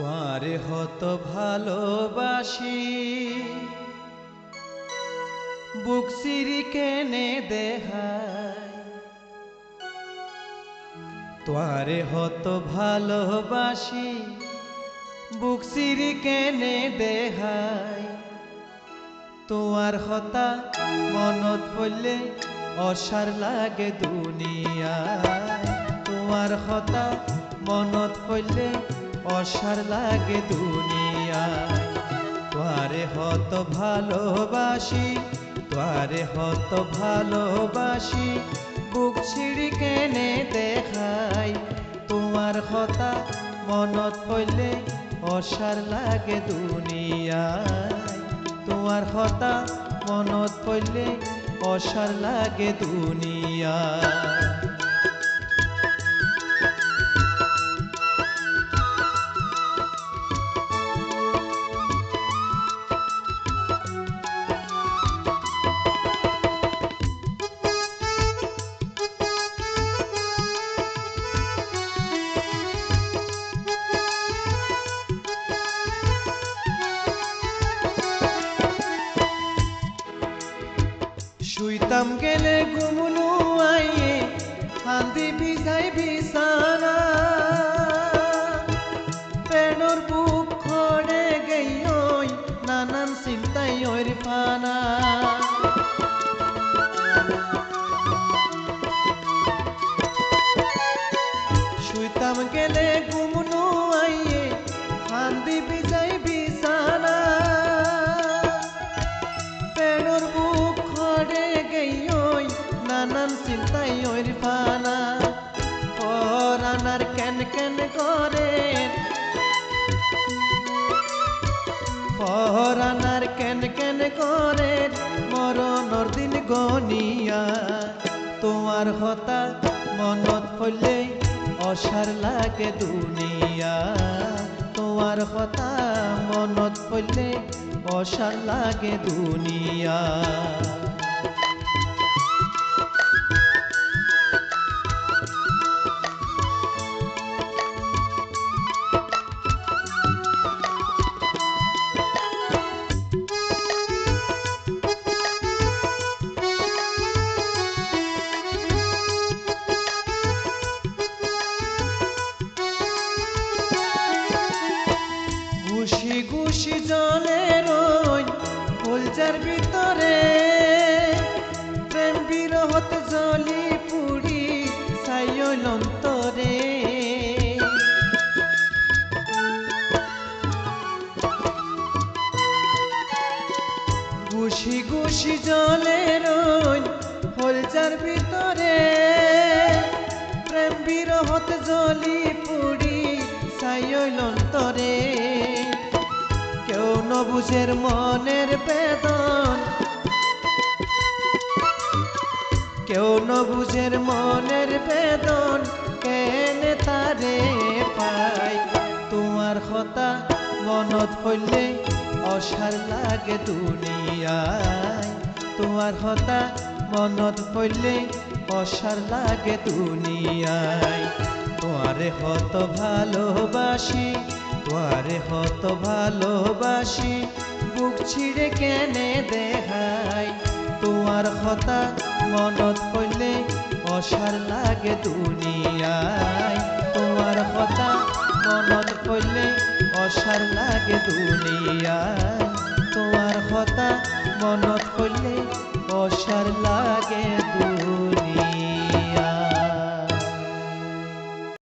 তোমারে হত ভালোবাসি বুক সিরি কেনে দেখাই তোমারে হত ভালোবাসি বুক সিরি কেনে দেখাই তোমার হতা মনত পড়লে অসার লাগে দুনিয়ায় তোমার হতা মনত পড়লে অসার লাগে দুনিয়ায় তোমারে হত ভালোবাসি তোমারে হত ভালোবাসি বুক ছিড়ি কেনে দেখাই তোমার হতা মনত পড়লে অসার লাগে দুনিয়ায় তোমার হতা মনত পড়লে অসার লাগে দুনিয়ায় শুইতাম গেলে ঘুমলু আইয়ে হান্দি ভিজাই বিছানা পেনর বুক খড়ে গেই নানান চিন্তাই ওর পানা শুইতাম গেলে ঘুমলু আইয়ে হান্দি ভিজাই বিছানা পেনর বুক খড়ে গেই নানান চিন্তাই ওর পানা পরানার কেন কেন করে পরানার কেন কেন করে মরণর দিন গনিয়া তোমার হতা মনত পড়লে অসার লাগে দুনিয়া তোমার হতা মনত পড়লে অসার লাগে দুনিয়া গুশি গুশি জলে রই ফুলজার ভিতরে প্রেম বিরহত জলি পুড়ি ছাইল অন্তরে গুশি গুশি জলে রই ফুলজার ভিতরে প্রেম বিরহত জলি পুড়ি ছাইল অন্তরে কেউ নবুঝের মনের বেদন কেউ নবুঝের মনের বেদন কেনে তারে পাই তোমার হতা মনত পড়লে অসার লাগে দুনিয়ায় তোমার হতা মনত পড়লে অসার লাগে দুনিয়ায় তোমারে হত ভালোবাসি তোমারে হত ভালোবাসি বুক ছিড়ে কেনে দেখাই তোমার হতা মনত পড়লে অসার লাগে দুনিয়ায় তোমার হতা মনত পড়লে অসার লাগে দুনিয়ায় তোমার হতা মনত পড়লে অসার লাগে দুনিয়ায়।